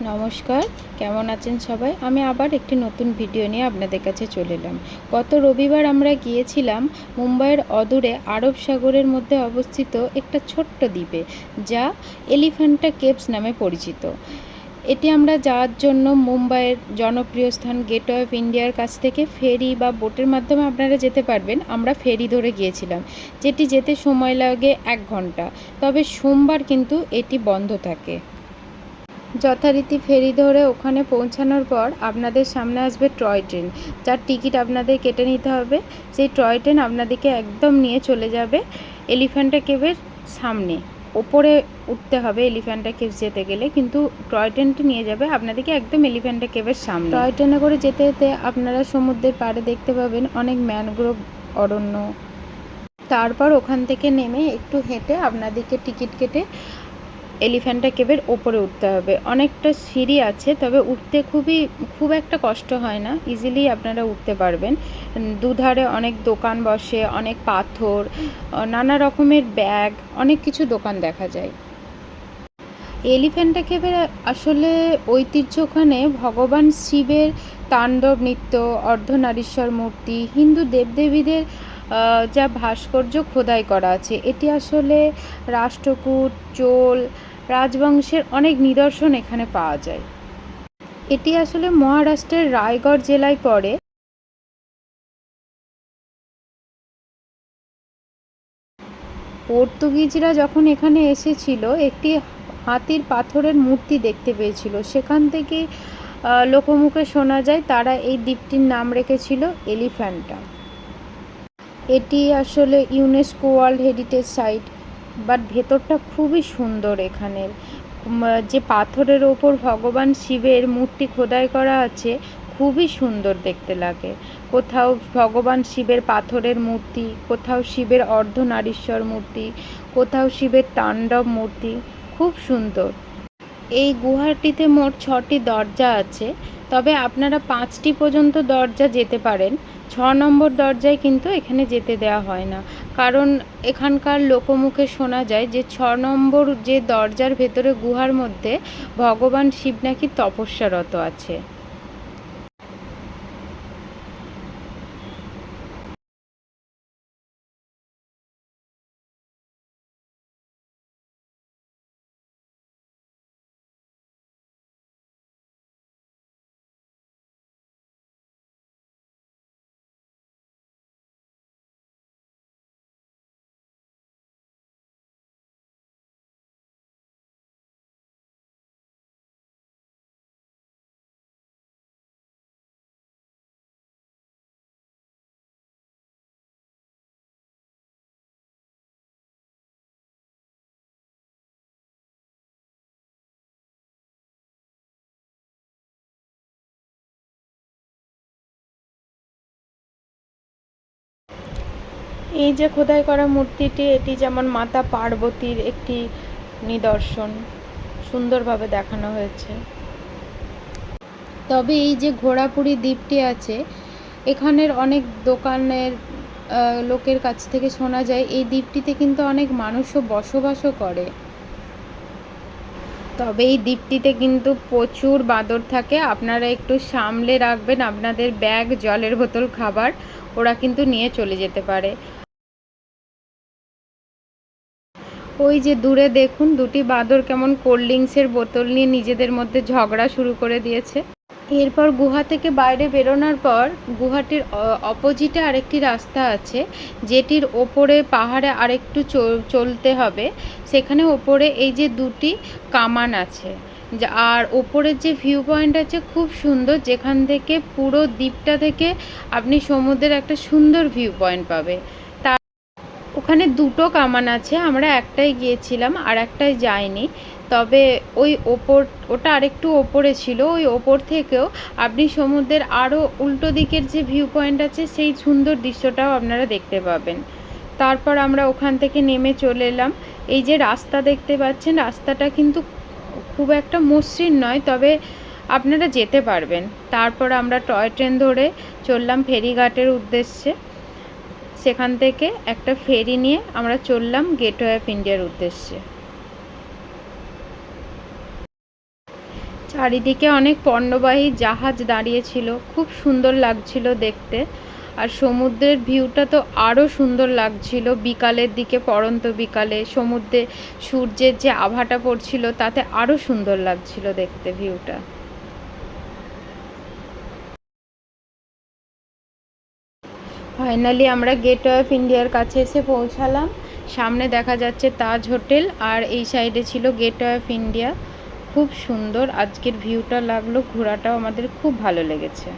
নমস্কার, কেমন আছেন সবাই? আমি আবার একটি নতুন ভিডিও নিয়ে আপনাদের কাছে চলে এলাম। গত রবিবার আমরা গিয়েছিলাম মুম্বাইয়ের অদূরে আরব সাগরের মধ্যে অবস্থিত একটা ছোট্ট দ্বীপে, যা এলিফ্যান্টা কেভস নামে পরিচিত। এটি আমরা যাওয়ার জন্য মুম্বাইয়ের জনপ্রিয় স্থান গেটওয়ে অফ ইন্ডিয়ার কাছ থেকে ফেরি বা বোটের মাধ্যমে আপনারা যেতে পারবেন। আমরা ফেরি ধরে গিয়েছিলাম, যেটি যেতে সময় লাগে 1 ঘন্টা। তবে সোমবার কিন্তু এটি বন্ধ থাকে। যথারীতি ফেরি ধরে ওখানে পৌঁছানোর পর আপনাদের সামনে আসবে টয় ট্রেন, যার টিকিট আপনাদের কেটে নিতে হবে। সেই টয় ট্রেন আপনাদেরকে একদম নিয়ে চলে যাবে এলিফ্যান্টা কেভের সামনে। ওপরে উঠতে হবে এলিফ্যান্টা কেভস যেতে গেলে, কিন্তু টয় ট্রেনটি নিয়ে যাবে আপনাদেরকে একদম এলিফ্যান্টা কেভের সামনে। টয় ট্রেনে করে যেতে যেতে আপনারা সমুদ্রের পাড়ে দেখতে পাবেন অনেক ম্যানগ্রোভ অরণ্য। তারপর ওখান থেকে নেমে একটু হেঁটে আপনাদেরকে টিকিট কেটে এলিফ্যান্টা কেভের ওপরে উঠতে হবে। অনেকটা সিঁড়ি আছে, তবে উঠতে খুব একটা কষ্ট হয় না, ইজিলি আপনারা উঠতে পারবেন। দুধারে অনেক দোকান বসে, অনেক পাথর, নানা রকমের ব্যাগ, অনেক কিছু দোকান দেখা যায়। এলিফ্যান্টা কেভের আসলে ঐতিহ্য, ওখানে ভগবান শিবের তাণ্ডব নৃত্য, অর্ধনারীশ্বর মূর্তি, হিন্দু দেবদেবীদের যা ভাস্কর্য খোদাই করা আছে। এটি আসলে রাষ্ট্রকূট, চোল রাজবংশের অনেক নিদর্শন এখানে পাওয়া যায়। এটি আসলে মহারাষ্ট্রের রায়গড় জেলায় পড়ে। পর্তুগিজরা যখন এখানে এসেছিল, একটি হাতির পাথরের মূর্তি দেখতে পেয়েছিল। সেখান থেকে লোকমুখে শোনা যায় তারা এই দ্বীপটির নাম রেখেছিল এলিফ্যান্টা। এটি আসলে UNESCO world heritage site, but ভেতরটা খুবই সুন্দর। এখানের যে পাথরের ওপর ভগবান শিবের মূর্তি খোদাই করা আছে, খুবই সুন্দর দেখতে লাগে। কোথাও ভগবান শিবের পাথরের মূর্তি, কোথাও শিবের অর্ধনারীশ্বর মূর্তি, কোথাও শিবের তাণ্ডব মূর্তি, খুব সুন্দর। এই গুহাটিতে মোট 6টি দরজা আছে, তবে আপনারা 5টি পর্যন্ত দরজা যেতে পারেন। 6 নম্বর দরজায় কিন্তু এখানে যেতে দেওয়া হয় না, কারণ এখানকার লোকমুখে শোনা যায় যে 6 নম্বর যে দরজার ভেতরে গুহার মধ্যে ভগবান শিব নাকি তপস্যারত আছে। এই যে খোদাই করা মূর্তিটি, এটি যেমন মাতা পার্বতীর একটি নিদর্শন, সুন্দরভাবে দেখানো হয়েছে। তবে এই যে ঘোড়াপুরী দ্বীপটি আছে, এখানের অনেক দোকানের লোকের কাছ থেকে শোনা যায় এই দ্বীপটিতে কিন্তু অনেক মানুষও বসবাসও করে। তবে এই দ্বীপটিতে কিন্তু প্রচুর বাঁদর থাকে, আপনারা একটু সামলে রাখবেন আপনাদের ব্যাগ, জলের বোতল, খাবার, ওরা কিন্তু নিয়ে চলে যেতে পারে। ওই যে দূরে দেখুন, দুটি বাঁদর কেমন কোল্ড ড্রিঙ্কসের বোতল নিয়ে নিজেদের মধ্যে ঝগড়া শুরু করে দিয়েছে। এরপর গুহা থেকে বাইরে বেরোনোর পর গুহাটির অপোজিটে আরেকটি রাস্তা আছে, যেটির ওপরে পাহাড়ে আরেকটু চলতে হবে। সেখানে ওপরে এই যে 2টি কামান আছে, আর ওপরের যে ভিউ পয়েন্ট আছে খুব সুন্দর, যেখান থেকে পুরো দ্বীপটা থেকে আপনি সমুদ্রের একটা সুন্দর ভিউ পয়েন্ট পাবে। ওখানে 2টো কামান আছে, আমরা একটাই গিয়েছিলাম আর একটাই যাইনি। তবে ওই ওটা আরেকটু ওপরে ছিল, ওই ওপর থেকেও আপনি সমুদ্রের আরও উল্টো দিকের যে ভিউ পয়েন্ট আছে সেই সুন্দর দৃশ্যটাও আপনারা দেখতে পাবেন। তারপর আমরা ওখান থেকে নেমে চলে এলাম। এই যে রাস্তা দেখতে পাচ্ছেন, রাস্তাটা কিন্তু খুব একটা মসৃণ নয়, তবে আপনারা যেতে পারবেন। তারপর আমরা টয় ট্রেন ধরে চললাম ফেরিঘাটের উদ্দেশ্যে। সেখান থেকে একটা ফেরি নিয়ে আমরা চললাম গেটওয়ে অফ ইন্ডিয়ার উদ্দেশ্যে। চারিদিকে অনেক পণ্যবাহী জাহাজ দাঁড়িয়ে ছিল, খুব সুন্দর লাগছিল দেখতে। আর সমুদ্রের ভিউটা তো আরও সুন্দর লাগছিল বিকালের দিকে, পড়ন্ত বিকালে সমুদ্রে সূর্যের যে আভাটা পড়ছিল তাতে আরও সুন্দর লাগছিল দেখতে ভিউটা। ফাইনালি আমরা গেটওয়ে অফ ইন্ডিয়ার কাছে এসে পৌঁছালাম। সামনে দেখা যাচ্ছে তাজ হোটেল, আর এই সাইডে ছিল গেটওয়ে অফ ইন্ডিয়া। খুব সুন্দর আজকের ভিউটা লাগলো, ঘোরাটাও আমাদের খুব ভালো লেগেছে।